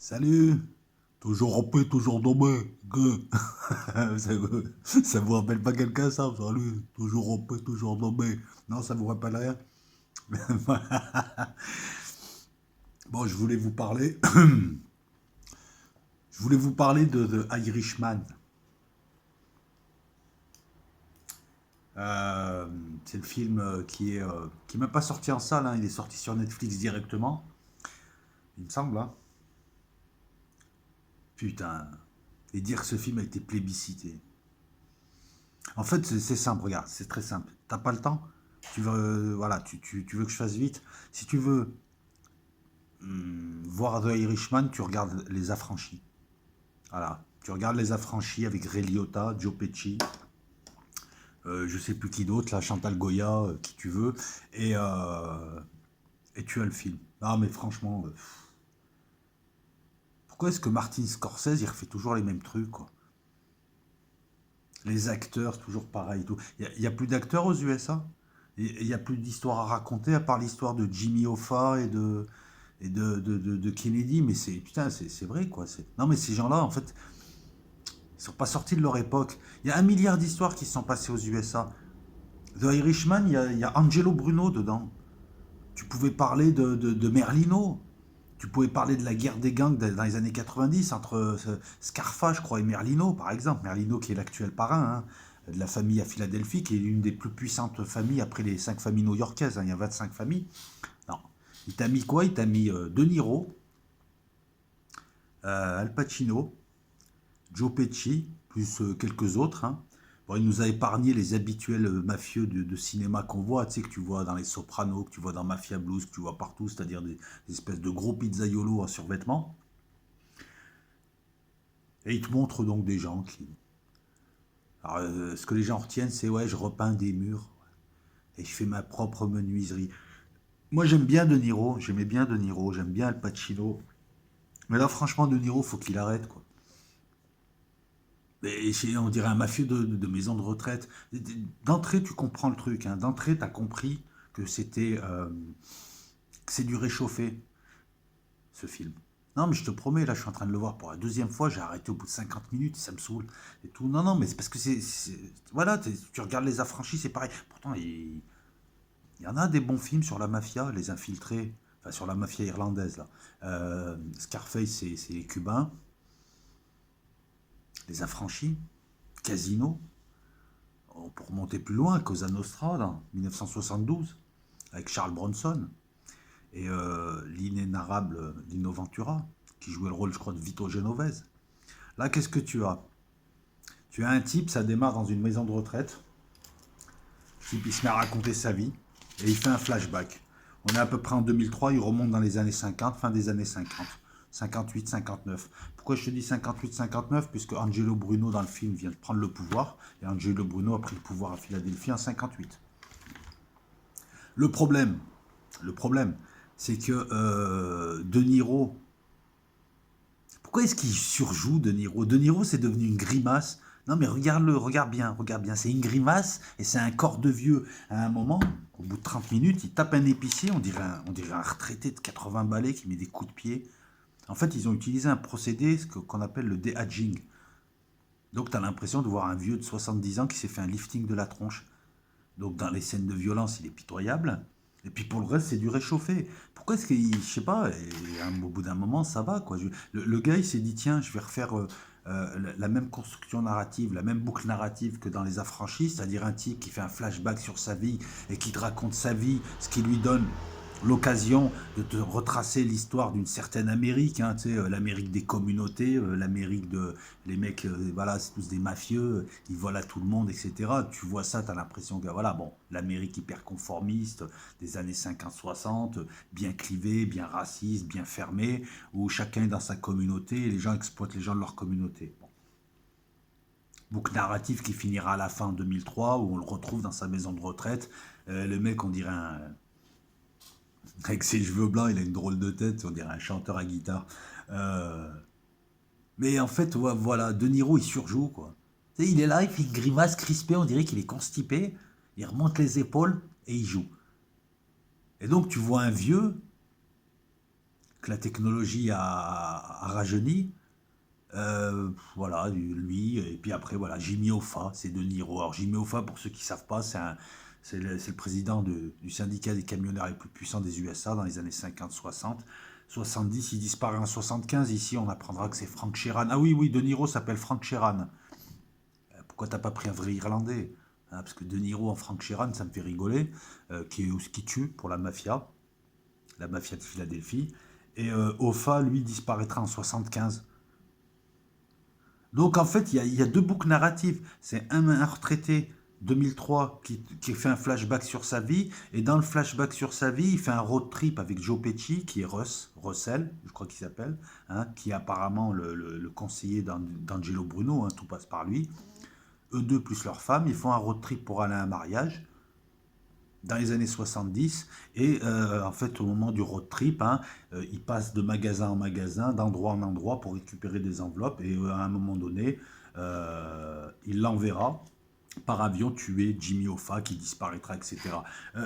Salut! Toujours en paix, toujours dommé. Que... ça vous rappelle pas quelqu'un ça? Salut! Toujours en paix, toujours dommé. Non, ça vous rappelle rien? Bon, je voulais vous parler. Je voulais vous parler de Irishman. Euh, c'est le film qui est même pas sorti en salle, hein. Il est sorti sur Netflix directement. Il me semble, hein. Putain. Et dire que ce film a été plébiscité. En fait, c'est simple, regarde, c'est très simple. T'as pas le temps? Tu veux, voilà, tu veux que je fasse vite? Si tu veux voir The Irishman, tu regardes Les Affranchis. Voilà. Tu regardes Les Affranchis avec Ray Liotta, Joe Pesci, je sais plus qui d'autre, là, Chantal Goya, qui tu veux, et, euh, et tu as le film. Ah, mais franchement, pourquoi est-ce que Martin Scorsese, il refait toujours les mêmes trucs, quoi? Les acteurs, c'est toujours pareil. Tout. Il y a plus d'acteurs aux USA. Il n'y a plus d'histoire à raconter à part l'histoire de Jimmy Hoffa et de Kennedy. Mais c'est putain, c'est vrai quoi. Non mais ces gens-là, en fait, ils sont pas sortis de leur époque. Il y a un milliard d'histoires qui se sont passées aux USA. The Irishman, il y a Angelo Bruno dedans. Tu pouvais parler de Merlino. Tu pouvais parler de la guerre des gangs dans les années 90 entre Scarfa, je crois, et Merlino, par exemple. Merlino, qui est l'actuel parrain, hein, de la famille à Philadelphie, qui est l'une des plus puissantes familles après les 5 familles new-yorkaises, hein. Il y a 25 familles. Non. Il t'a mis quoi? Il t'a mis De Niro, Al Pacino, Joe Pesci, plus quelques autres, hein. Bon, il nous a épargné les habituels mafieux de cinéma qu'on voit, tu sais, que tu vois dans Les Sopranos, que tu vois dans Mafia Blues, que tu vois partout, c'est-à-dire des espèces de gros pizzaiolos en survêtement. Et il te montre donc des gens qui... Alors, ce que les gens retiennent, c'est ouais, je repeins des murs et je fais ma propre menuiserie. Moi, j'aime bien De Niro, j'aimais bien De Niro, j'aime bien Al Pacino. Mais là, franchement, De Niro, faut qu'il arrête, quoi. On dirait un mafieux de maison de retraite. D'entrée, tu comprends le truc, hein. D'entrée, tu as compris que que c'est du réchauffé, ce film. Non, mais je te promets, là, je suis en train de le voir pour la deuxième fois. J'ai arrêté au bout de 50 minutes, ça me saoule et tout. Non, non, mais c'est parce que voilà, tu regardes Les Affranchis, c'est pareil. Pourtant, il y en a des bons films sur la mafia, Les Infiltrés, enfin, sur la mafia irlandaise, là. Scarface, c'est les Cubains. Les Affranchis, Casino. On peut remonter plus loin, Cosa Nostra, là, 1972, avec Charles Bronson. Et l'inénarrable Lino Ventura, qui jouait le rôle, je crois, de Vito Genovese. Là, qu'est-ce que tu as? Tu as un type, ça démarre dans une maison de retraite. Le type, il se met à raconter sa vie et il fait un flashback. On est à peu près en 2003, il remonte dans les années 50, fin des années 50. 58, 59. Pourquoi je te dis 58, 59? Puisque Angelo Bruno dans le film vient de prendre le pouvoir et Angelo Bruno a pris le pouvoir à Philadelphie en 58. Le problème, le problème, c'est que De Niro, pourquoi est-ce qu'il surjoue De Niro? De Niro, c'est devenu une grimace. Non, mais regarde-le, regarde bien. C'est une grimace et c'est un corps de vieux. À un moment, au bout de 30 minutes, il tape un épicier, on dirait un retraité de 80 balais qui met des coups de pied. En fait, ils ont utilisé un procédé, qu'on appelle le de-aging. Donc, tu as l'impression de voir un vieux de 70 ans qui s'est fait un lifting de la tronche. Donc, dans les scènes de violence, il est pitoyable. Et puis pour le reste, c'est du réchauffé. Pourquoi est-ce qu'il, je sais pas, au bout d'un moment, ça va quoi. Le gars, il s'est dit tiens, je vais refaire la même construction narrative, la même boucle narrative que dans Les Affranchis, c'est-à-dire un type qui fait un flashback sur sa vie et qui te raconte sa vie, ce qui lui donne l'occasion de te retracer l'histoire d'une certaine Amérique, hein, tu sais, l'Amérique des communautés, l'Amérique de... Les mecs, voilà, c'est tous des mafieux, ils volent à tout le monde, etc. Tu vois ça, tu as l'impression que, voilà, bon, l'Amérique hyper conformiste des années 50-60, bien clivée, bien raciste, bien fermée, où chacun est dans sa communauté et les gens exploitent les gens de leur communauté. Bon. Boucle narrative qui finira à la fin en 2003, où on le retrouve dans sa maison de retraite. Le mec, on dirait un, avec ses cheveux blancs, il a une drôle de tête, on dirait un chanteur à guitare. Euh, mais en fait, ouais, voilà, De Niro, il surjoue, quoi. Tu sais, il est là, il fait une grimace crispée, on dirait qu'il est constipé, il remonte les épaules et il joue. Et donc, tu vois un vieux, que la technologie a rajeuni. Voilà, lui, et puis après, voilà, Jimmy Hoffa, c'est De Niro. Alors, Jimmy Hoffa, pour ceux qui ne savent pas, c'est le président du syndicat des camionneurs les plus puissants des USA dans les années 50, 60. 70, il disparaît en 75. Ici, on apprendra que c'est Frank Sheeran. Ah oui, oui, De Niro s'appelle Frank Sheeran. Pourquoi t'as pas pris un vrai Irlandais? Parce que De Niro en Frank Sheeran, ça me fait rigoler, qui tue pour la mafia de Philadelphie. Et Hoffa, lui, disparaîtra en 75. Donc en fait, il y a deux boucles narratives. C'est un retraité 2003 qui fait un flashback sur sa vie, et dans le flashback sur sa vie, il fait un road trip avec Joe Pesci, qui est Russell, je crois qu'il s'appelle, hein, qui est apparemment le conseiller d'Angelo Bruno, hein, tout passe par lui. Eux deux plus leur femme, ils font un road trip pour aller à un mariage dans les années 70, et en fait au moment du road trip, hein, il passe de magasin en magasin, d'endroit en endroit pour récupérer des enveloppes, et à un moment donné, il l'enverra par avion tuer Jimmy Hoffa qui disparaîtra, etc.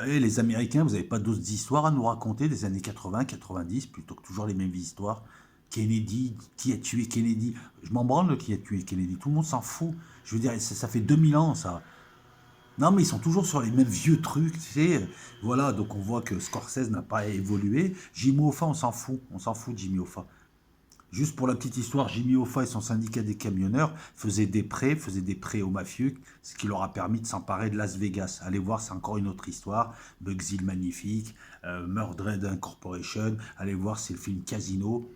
Et les Américains, vous n'avez pas d'autres histoires à nous raconter des années 80, 90, plutôt que toujours les mêmes histoires? Kennedy, qui a tué Kennedy? Je m'en branle qui a tué Kennedy, tout le monde s'en fout. Je veux dire, ça fait 2000 ans ça. Non, mais ils sont toujours sur les mêmes vieux trucs, tu sais. Voilà, donc on voit que Scorsese n'a pas évolué. Jimmy Hoffa, on s'en fout de Jimmy Hoffa. Juste pour la petite histoire, Jimmy Hoffa et son syndicat des camionneurs faisaient des prêts aux mafieux, ce qui leur a permis de s'emparer de Las Vegas. Allez voir, c'est encore une autre histoire. Bugsy le Magnifique, Murdered Incorporation. Allez voir, c'est le film Casino.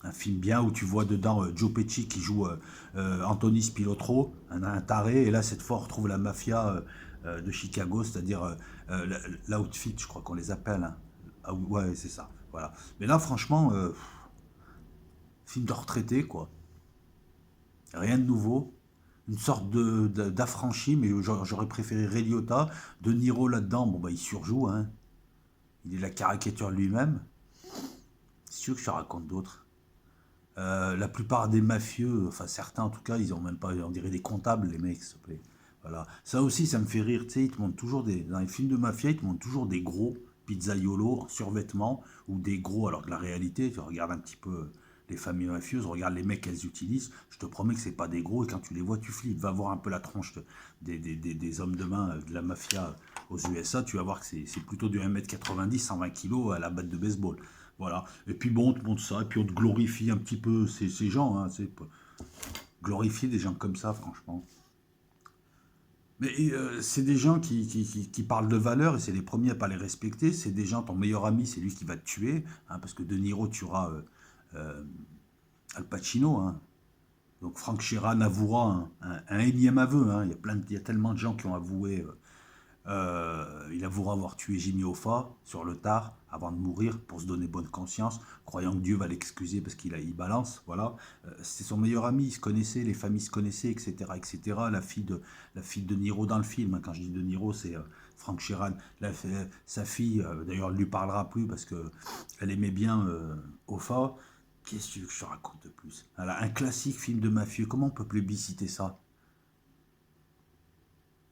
Un film bien où tu vois dedans Joe Pesci qui joue Anthony Spilotro, un taré. Et là, cette fois, on retrouve la mafia de Chicago, c'est-à-dire l'outfit, je crois qu'on les appelle, hein. Ah, ouais, c'est ça. Voilà. Mais là, franchement, film de retraité, quoi. Rien de nouveau. Une sorte d'affranchi, mais j'aurais préféré Ray Liotta. De Niro là-dedans, bon, bah, il surjoue, hein. Il est la caricature lui-même. C'est sûr que je te raconte d'autres. La plupart des mafieux, enfin certains en tout cas, ils ont même pas, on dirait des comptables, les mecs, s'il te plaît. Voilà. Ça aussi, ça me fait rire, tu sais, ils te montrent toujours dans les films de mafia, ils te montrent toujours des gros pizzaiolo en survêtement, ou des gros, alors que la réalité, tu regardes un petit peu les familles mafieuses, regarde les mecs qu'elles utilisent, je te promets que c'est pas des gros, et quand tu les vois, tu flippes. Va voir un peu la tronche des hommes de main de la mafia aux USA, tu vas voir que c'est plutôt du 1m90, 120 kg à la batte de baseball. Voilà. Et puis bon, on te montre ça, et puis on te glorifie un petit peu ces gens, hein, c'est glorifier des gens comme ça, franchement. Mais c'est des gens qui parlent de valeurs, et c'est les premiers à pas les respecter. C'est des gens, ton meilleur ami, c'est lui qui va te tuer, hein, parce que De Niro tuera euh, Al Pacino, hein. Donc Frank Sheeran avouera un énième aveu, hein. Il y a tellement de gens qui ont avoué. Il avouera avoir tué Jimmy Hoffa sur le tard, avant de mourir, pour se donner bonne conscience, croyant que Dieu va l'excuser parce qu'il balance. Voilà. C'était son meilleur ami, ils se connaissaient, les familles se connaissaient, etc., etc. La fille de Niro dans le film, hein, quand je dis de Niro, c'est Frank Sheeran. Sa fille, d'ailleurs, elle ne lui parlera plus parce qu'elle aimait bien Hoffa. Qu'est-ce que je te raconte de plus? Voilà, un classique film de mafieux, comment on peut plébisciter ça?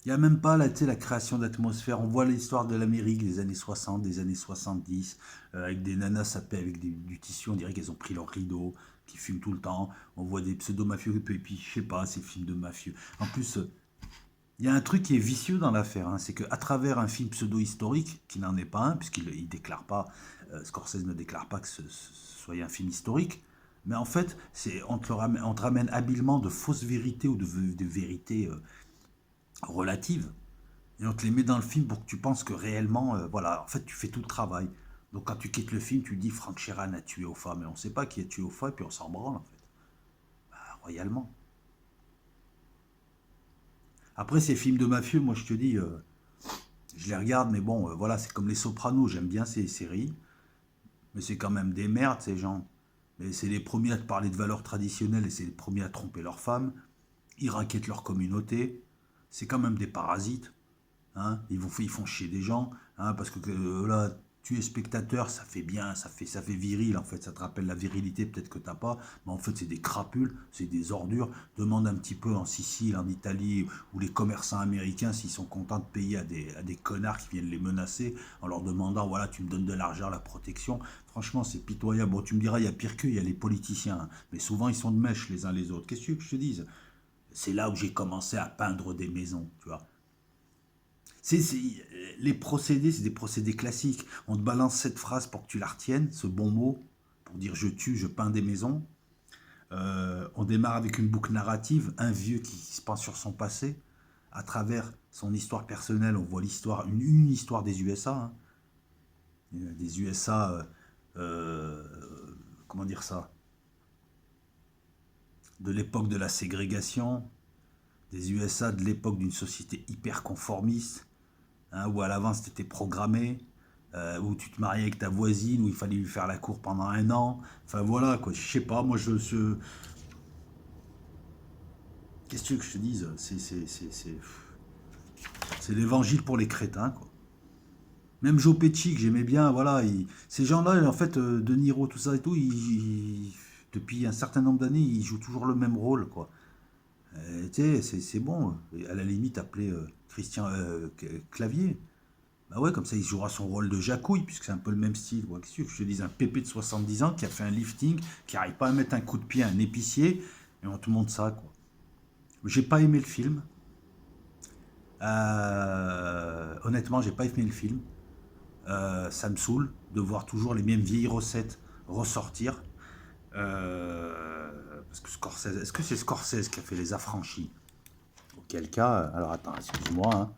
Il n'y a même pas là, tu sais, la création d'atmosphère. On voit l'histoire de l'Amérique des années 60, des années 70, avec des nanas sapées avec du tissu. On dirait qu'elles ont pris leur rideau, qui fument tout le temps. On voit des pseudo-mafieux, et puis je sais pas, ces films de mafieux. En plus, il y a un truc qui est vicieux dans l'affaire, hein, c'est qu'à travers un film pseudo-historique, qui n'en est pas un, puisqu'il ne déclare pas, Scorsese ne déclare pas que ce soit un film historique, mais en fait, on te ramène habilement de fausses vérités ou de vérités relatives, et on te les met dans le film pour que tu penses que réellement, voilà, en fait, tu fais tout le travail. Donc quand tu quittes le film, tu dis Frank Sheeran a tué Hoffa, mais on ne sait pas qui a tué Hoffa, et puis on s'en branle, en fait, royalement. Après, ces films de mafieux, moi je te dis, je les regarde, mais bon, voilà, c'est comme les Sopranos, j'aime bien ces séries, mais c'est quand même des merdes, ces gens. Mais c'est les premiers à te parler de valeurs traditionnelles, et c'est les premiers à tromper leurs femmes, ils raquettent leur communauté, c'est quand même des parasites. Hein, ils font chier des gens, hein, parce que là, Tu es spectateur, ça fait bien, ça fait viril en fait, ça te rappelle la virilité peut-être que t'as pas, mais en fait c'est des crapules, c'est des ordures. Demande un petit peu en Sicile, en Italie, où les commerçants américains, s'ils sont contents de payer à des connards qui viennent les menacer, en leur demandant, voilà, tu me donnes de l'argent, la protection. Franchement, c'est pitoyable. Bon, tu me diras, il y a pire qu'eux, il y a les politiciens, hein. Mais souvent ils sont de mèche les uns les autres. Qu'est-ce que tu veux que je te dise? C'est là où j'ai commencé à peindre des maisons, tu vois. Les procédés, c'est des procédés classiques. On te balance cette phrase pour que tu la retiennes, ce bon mot, pour dire je tue, je peins des maisons. On démarre avec une boucle narrative, un vieux qui se pense sur son passé. À travers son histoire personnelle, on voit l'histoire, une histoire des USA, hein. Des USA, comment dire ça, de l'époque de la ségrégation, des USA de l'époque d'une société hyper conformiste, hein, où à l'avance tu étais programmé, où tu te mariais avec ta voisine, où il fallait lui faire la cour pendant 1 an. Enfin voilà, quoi, je sais pas, moi qu'est-ce que tu veux que je te dise? C'est l'évangile pour les crétins, quoi. Même Joe Pesci, que j'aimais bien, voilà, ces gens-là, en fait, De Niro, tout ça et tout, depuis un certain nombre d'années, ils jouent toujours le même rôle, quoi. Tu sais, c'est bon. À la limite, appeler Christian Clavier. Bah ouais, comme ça, il jouera son rôle de Jacouille, puisque c'est un peu le même style. Ouais, qu'est-ce que je te dis, un pépé de 70 ans qui a fait un lifting, qui n'arrive pas à mettre un coup de pied à un épicier, et on te montre ça, quoi. J'ai pas aimé le film. Honnêtement, j'ai pas aimé le film. Ça me saoule de voir toujours les mêmes vieilles recettes ressortir. Parce que Scorsese, est-ce que c'est Scorsese qui a fait Les Affranchis? Auquel cas, alors attends, excuse-moi, hein,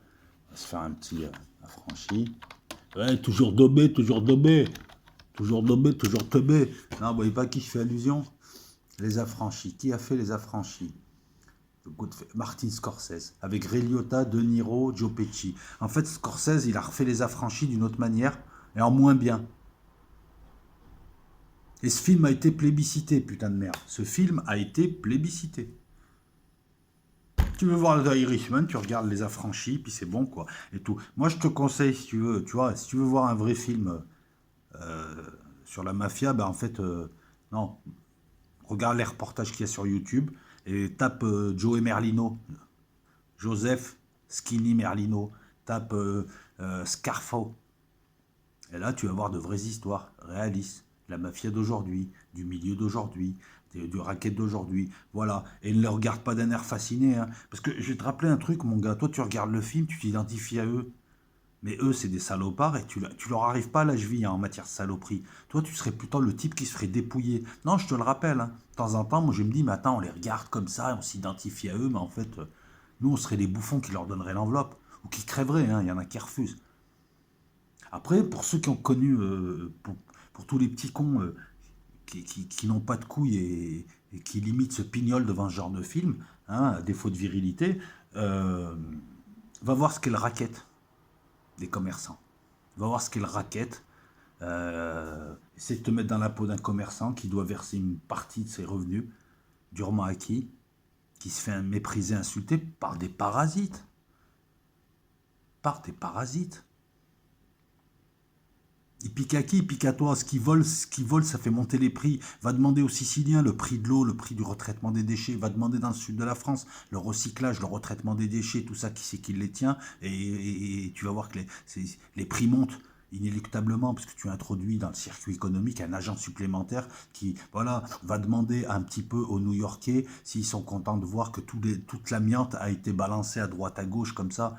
on va se faire un petit affranchi. Ouais, toujours dobé, toujours dobé. Toujours dobé, toujours teubé. Non, vous voyez pas qui je fais allusion? Les Affranchis. Qui a fait Les Affranchis? Martin Scorsese, avec Ray Liotta, De Niro, Joe Pesci. En fait, Scorsese, il a refait Les Affranchis d'une autre manière, et en moins bien. Et ce film a été plébiscité, putain de merde. Ce film a été plébiscité. Tu veux voir The Irishman, tu regardes Les Affranchis, puis c'est bon, quoi. Et tout. Moi, je te conseille, si tu veux, tu vois, si tu veux voir un vrai film sur la mafia, ben en fait, non. Regarde les reportages qu'il y a sur YouTube et tape Joey Merlino, Joseph Skinny Merlino, tape Scarfo. Et là, tu vas voir de vraies histoires réalistes. La mafia d'aujourd'hui, du milieu d'aujourd'hui, du racket d'aujourd'hui. Voilà. Et ne les regarde pas d'un air fasciné, hein. Parce que je vais te rappeler un truc, mon gars. Toi, tu regardes le film, tu t'identifies à eux. Mais eux, c'est des salopards et tu leur arrives pas à la cheville, hein, en matière de saloperie. Toi, tu serais plutôt le type qui se ferait dépouiller. Non, je te le rappelle, hein. De temps en temps, moi, je me dis, mais attends, on les regarde comme ça, on s'identifie à eux, mais en fait, nous, on serait les bouffons qui leur donneraient l'enveloppe. Ou qui crèveraient, hein. Il y en a qui refusent. Après, pour ceux qui ont connu, pour tous les petits cons qui n'ont pas de couilles et qui limite se pignolent devant ce genre de film, hein, à défaut de virilité, va voir ce qu'est le racket des commerçants. Va voir ce qu'est le racket. Essaie de te mettre dans la peau d'un commerçant qui doit verser une partie de ses revenus durement acquis, qui se fait mépriser, insulter par des parasites. Par des parasites. Il pique à qui? Il pique à toi. Ce qui vole, ça fait monter les prix. Va demander aux Siciliens le prix de l'eau, le prix du retraitement des déchets. Va demander dans le sud de la France le recyclage, le retraitement des déchets, tout ça, qui c'est qui les tient. Et tu vas voir que les prix montent inéluctablement parce que tu introduis dans le circuit économique un agent supplémentaire qui, voilà, va demander un petit peu aux New-Yorkais s'ils sont contents de voir que toute l'amiante a été balancée à droite à gauche comme ça,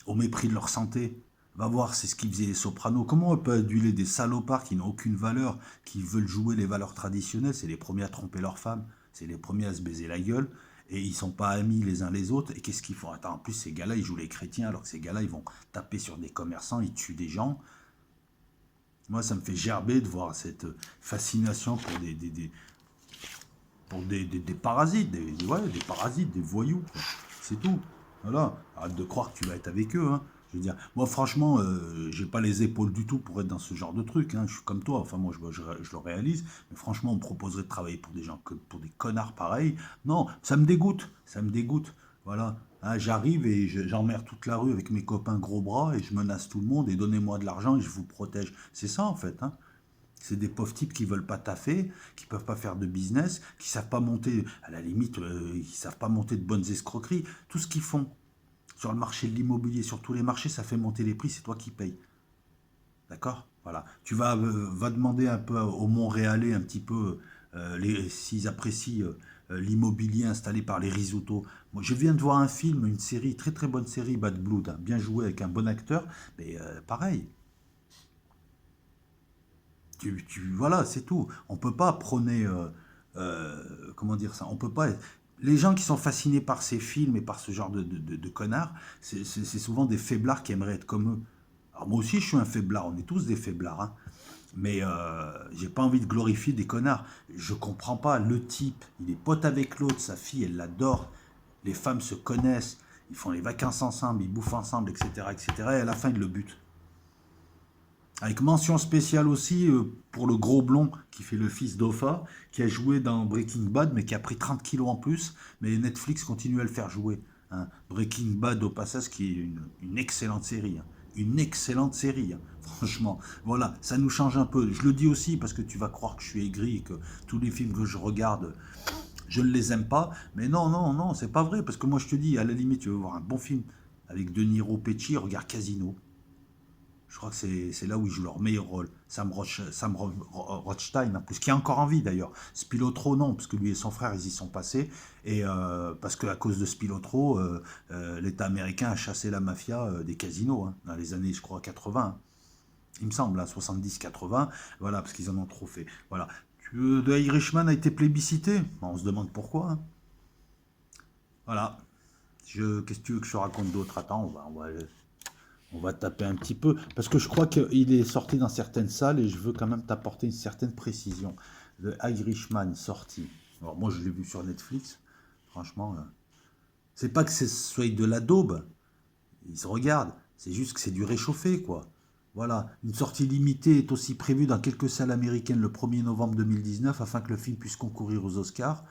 au mépris de leur santé. Va voir, c'est ce qu'ils faisaient les Sopranos. Comment on peut aduler des salopards qui n'ont aucune valeur, qui veulent jouer les valeurs traditionnelles? C'est les premiers à tromper leurs femmes, c'est les premiers à se baiser la gueule, et ils sont pas amis les uns les autres. Et qu'est-ce qu'ils font? Attends, en plus, ces gars-là, ils jouent les chrétiens, alors que ces gars-là, ils vont taper sur des commerçants, ils tuent des gens. Moi, ça me fait gerber de voir cette fascination pour des parasites, des parasites, des voyous, quoi. C'est tout. Voilà. Arrête de croire que tu vas être avec eux, hein. Je veux dire, moi, franchement, j'ai pas les épaules du tout pour être dans ce genre de truc, hein. Je suis comme toi. Enfin, moi, je le réalise. Mais franchement, on me proposerait de travailler pour des gens, pour des connards pareils. Non, ça me dégoûte. Ça me dégoûte. Voilà. Hein, j'arrive et j'emmerde toute la rue avec mes copains gros bras et je menace tout le monde et donnez-moi de l'argent et je vous protège. C'est ça en fait. Hein. C'est des pauvres types qui veulent pas taffer, qui peuvent pas faire de business, qui savent pas monter, à la limite, qui savent pas monter de bonnes escroqueries. Tout ce qu'ils font sur le marché de l'immobilier, sur tous les marchés, ça fait monter les prix, c'est toi qui payes. D'accord. Voilà. Tu vas demander un peu aux Montréalais un petit peu s'ils apprécient l'immobilier installé par les Risotto. Moi, je viens de voir un film, une série, très très bonne série, Bad Blood, hein, bien joué avec un bon acteur, mais pareil. Voilà, c'est tout. On peut pas prôner, comment dire ça, on peut pas. Les gens qui sont fascinés par ces films et par ce genre de connards, c'est souvent des faiblards qui aimeraient être comme eux. Alors moi aussi, je suis un faiblard. On est tous des faiblards, hein. Mais j'ai pas envie de glorifier des connards. Je comprends pas. Le type, il est pote avec l'autre, sa fille, elle l'adore. Les femmes se connaissent, ils font les vacances ensemble, ils bouffent ensemble, etc., etc. Et à la fin, ils le butent. Avec mention spéciale aussi pour le gros blond qui fait le fils d'Offa, qui a joué dans Breaking Bad, mais qui a pris 30 kilos en plus. Mais Netflix continue à le faire jouer. Hein. Breaking Bad, au passage, qui est une excellente série. Hein. Une excellente série, hein. Franchement. Voilà, ça nous change un peu. Je le dis aussi parce que tu vas croire que je suis aigri et que tous les films que je regarde, je ne les aime pas. Mais non, non, non, c'est pas vrai. Parce que moi, je te dis, à la limite, tu veux voir un bon film avec De Niro, Pesci, regarde Casino. Je crois que c'est là où ils jouent leur meilleur rôle. Sam Rothstein, en plus, qui est encore en vie d'ailleurs. Spilotro, non, parce que lui et son frère, ils y sont passés. Et parce qu'à cause de Spilotro, l'État américain a chassé la mafia des casinos, hein, dans les années, je crois, 80. Il me semble, hein, 70-80. Voilà, parce qu'ils en ont trop fait. Voilà. The Irishman a été plébiscité. Bon, on se demande pourquoi. Hein. Voilà. Qu'est-ce que tu veux que je te raconte d'autre? Attends, on va taper un petit peu, parce que je crois qu'il est sorti dans certaines salles et je veux quand même t'apporter une certaine précision. Le Irishman sorti. Alors moi je l'ai vu sur Netflix, franchement, c'est pas que ce soit de la daube, il se regarde, c'est juste que c'est du réchauffé quoi. Voilà, une sortie limitée est aussi prévue dans quelques salles américaines le 1er novembre 2019 afin que le film puisse concourir aux Oscars.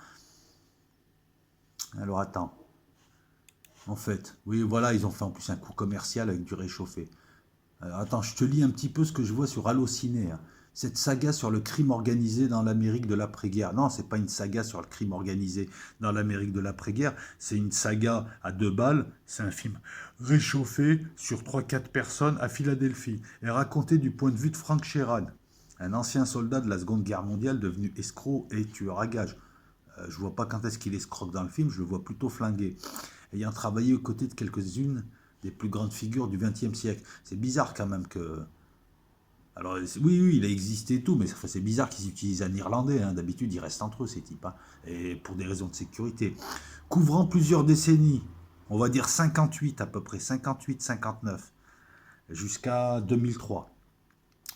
Alors attends, en fait, oui voilà, ils ont fait en plus un coup commercial avec du réchauffé. Attends, je te lis un petit peu ce que je vois sur Allociné. Hein. Cette saga sur le crime organisé dans l'Amérique de l'après-guerre. Non, c'est pas une saga sur le crime organisé dans l'Amérique de l'après-guerre. C'est une saga à 2 balles. C'est un film réchauffé sur trois quatre personnes à Philadelphie et raconté du point de vue de Frank Sheeran, un ancien soldat de la Seconde Guerre mondiale devenu escroc et tueur à gages. Je vois pas quand est-ce qu'il escroque dans le film, je le vois plutôt flingué. Ayant travaillé aux côtés de quelques-unes des plus grandes figures du XXe siècle. C'est bizarre quand même que... Alors oui, oui, il a existé et tout, mais c'est bizarre qu'ils utilisent un Irlandais. Hein. D'habitude, ils restent entre eux, ces types. Hein. Et pour des raisons de sécurité. Couvrant plusieurs décennies, on va dire 58 à peu près, 58-59, jusqu'à 2003.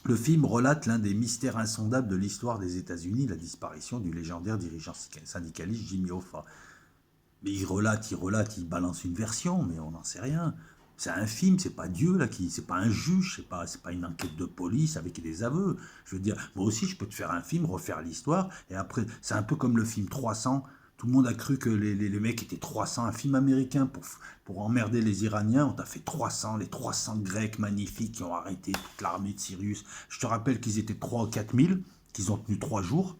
Le film relate l'un des mystères insondables de l'histoire des États-Unis, la disparition du légendaire dirigeant syndicaliste Jimmy Hoffa. Mais il balance une version, mais on n'en sait rien. C'est un film, c'est pas Dieu là qui, c'est pas un juge, c'est pas une enquête de police avec des aveux. Je veux dire, moi aussi je peux te faire un film, refaire l'histoire, et après, c'est un peu comme le film 300. Tout le monde a cru que les mecs étaient 300, un film américain pour emmerder les Iraniens. On t'a fait 300, les 300 Grecs magnifiques qui ont arrêté toute l'armée de Cyrus. Je te rappelle qu'ils étaient 3 ou 4 000, qu'ils ont tenu 3 jours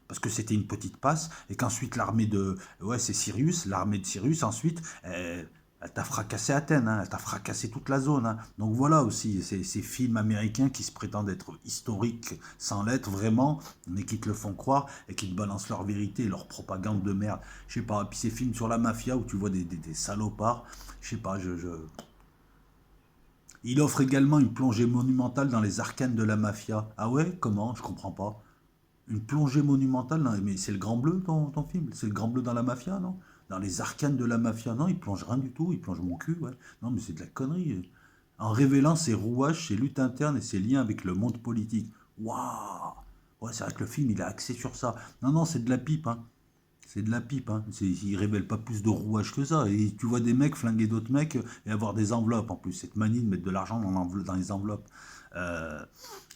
parce que c'était une petite passe, et qu'ensuite l'armée de... Ouais, c'est Cyrus, l'armée de Cyrus, ensuite, elle t'a fracassé Athènes, hein, elle t'a fracassé toute la zone. Hein. Donc voilà aussi, ces films américains qui se prétendent être historiques sans l'être vraiment, mais qui te le font croire, et qui te balancent leur vérité, leur propagande de merde. Je sais pas, puis ces films sur la mafia, où tu vois des salopards, je sais pas, Il offre également une plongée monumentale dans les arcanes de la mafia. Ah ouais, comment? Je comprends pas. Une plongée monumentale, non, mais c'est le Grand Bleu ton film? C'est le Grand Bleu dans la mafia, non? Dans les arcanes de la mafia, non, il plonge rien du tout, il plonge mon cul, ouais. Non, mais c'est de la connerie. En révélant ses rouages, ses luttes internes et ses liens avec le monde politique. Waouh! Ouais, c'est vrai que le film, il a axé sur ça. Non, non, c'est de la pipe, hein. C'est de la pipe, hein. Il révèle pas plus de rouages que ça. Et tu vois des mecs flinguer d'autres mecs et avoir des enveloppes en plus. Cette manie de mettre de l'argent dans les enveloppes. Euh,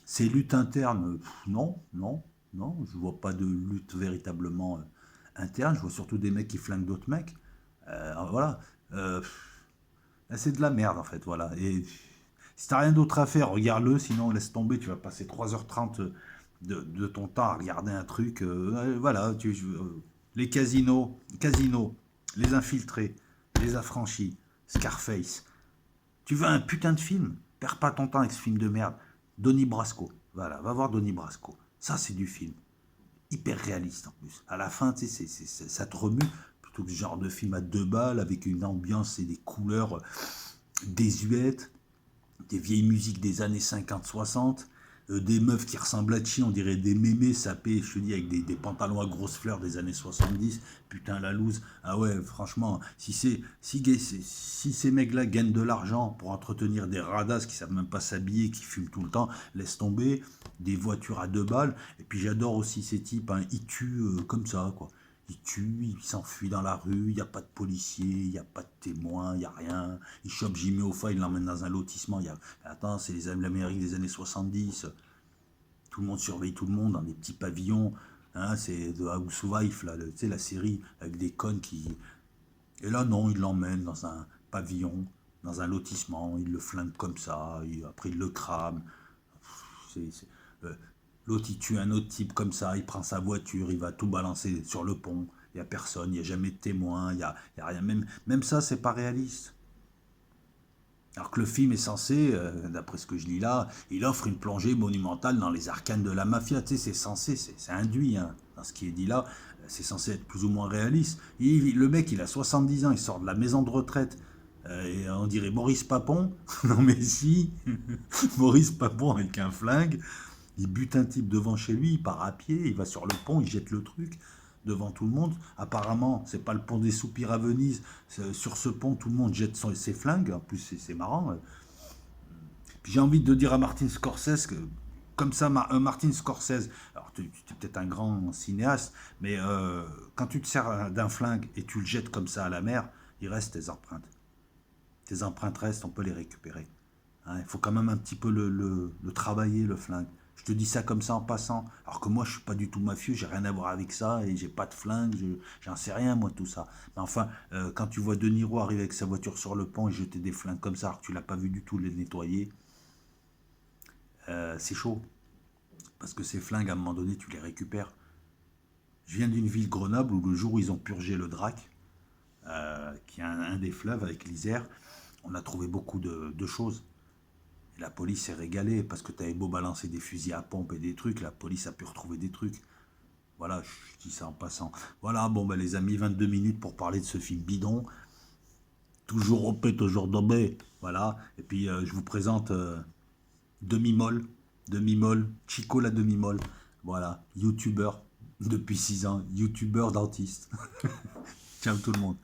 Ces luttes internes, non, non, non. Je vois pas de lutte véritablement interne. Je vois surtout des mecs qui flinguent d'autres mecs. Voilà. C'est de la merde, en fait, voilà. Et si t'as rien d'autre à faire, regarde-le, sinon laisse tomber, tu vas passer 3h30 de ton temps à regarder un truc. Voilà, les casinos, les infiltrés, les affranchis, Scarface. Tu veux un putain de film? Perds pas ton temps avec ce film de merde. Donnie Brasco. Voilà, va voir Donnie Brasco. Ça, c'est du film. Hyper réaliste en plus. À la fin, tu sais, ça te remue. Plutôt que ce genre de film à 2 balles avec une ambiance et des couleurs désuètes, des vieilles musiques des années 50-60, des meufs qui ressemblent à Chi, on dirait des mémés sapés, je te dis, avec des pantalons à grosses fleurs des années 70. Putain, la loose. Ah ouais, franchement, si ces mecs-là gagnent de l'argent pour entretenir des radasses qui savent même pas s'habiller, qui fument tout le temps, laisse tomber. Des voitures à 2 balles. Et puis j'adore aussi ces types, hein, ils tuent comme ça, quoi. Ils tuent, ils s'enfuient dans la rue, il n'y a pas de policiers, il n'y a pas de témoins, il n'y a rien. Ils chopent Jimmy Hoffa, ils l'emmènent dans un lotissement. Attends, c'est l'Amérique des années 70. Tout le monde surveille tout le monde dans des petits pavillons. Hein, c'est The House of Life, là, tu sais, la série avec des connes qui. Et là, non, ils l'emmènent dans un pavillon, dans un lotissement, ils le flinguent comme ça, après ils le crament. Euh, L'autre, il tue un autre type comme ça, il prend sa voiture, il va tout balancer sur le pont. Il n'y a personne, il n'y a jamais de témoin, il y a rien. Même ça, c'est pas réaliste. Alors que le film est censé, d'après ce que je lis là, il offre une plongée monumentale dans les arcanes de la mafia. Tu sais, c'est censé, c'est induit hein, dans ce qui est dit là. C'est censé être plus ou moins réaliste. Le mec, il a 70 ans, il sort de la maison de retraite. Et on dirait Maurice Papon. Non mais si, Maurice Papon avec un flingue. Il bute un type devant chez lui, il part à pied, il va sur le pont, il jette le truc devant tout le monde. Apparemment, c'est pas le pont des Soupirs à Venise. Sur ce pont, tout le monde jette ses flingues. En plus, c'est marrant. Puis j'ai envie de dire à Martin Scorsese que, comme ça, un Martin Scorsese, alors tu es peut-être un grand cinéaste, mais quand tu te sers d'un flingue et tu le jettes comme ça à la mer, il reste tes empreintes. Tes empreintes restent, on peut les récupérer. Hein, il faut quand même un petit peu le travailler, le flingue. Je te dis ça comme ça en passant, alors que moi je suis pas du tout mafieux, j'ai rien à voir avec ça et j'ai pas de flingue, j'en sais rien moi tout ça. Mais enfin, quand tu vois De Niro arriver avec sa voiture sur le pont et jeter des flingues comme ça, alors que tu l'as pas vu du tout les nettoyer, c'est chaud. Parce que ces flingues, à un moment donné, tu les récupères. Je viens d'une ville, Grenoble, où le jour où ils ont purgé le Drac, qui est un des fleuves avec l'Isère, on a trouvé beaucoup de choses. Et la police s'est régalée parce que t'avais beau balancer des fusils à pompe et des trucs, la police a pu retrouver des trucs. Voilà, je dis ça en passant. Voilà, bon, ben, les amis, 22 minutes pour parler de ce film bidon. Toujours OP, toujours dobé. Voilà. Et puis, je vous présente Demi-molle. Demi-molle. Chico la demi-molle. Voilà. YouTuber depuis 6 ans. YouTuber dentiste. Ciao tout le monde.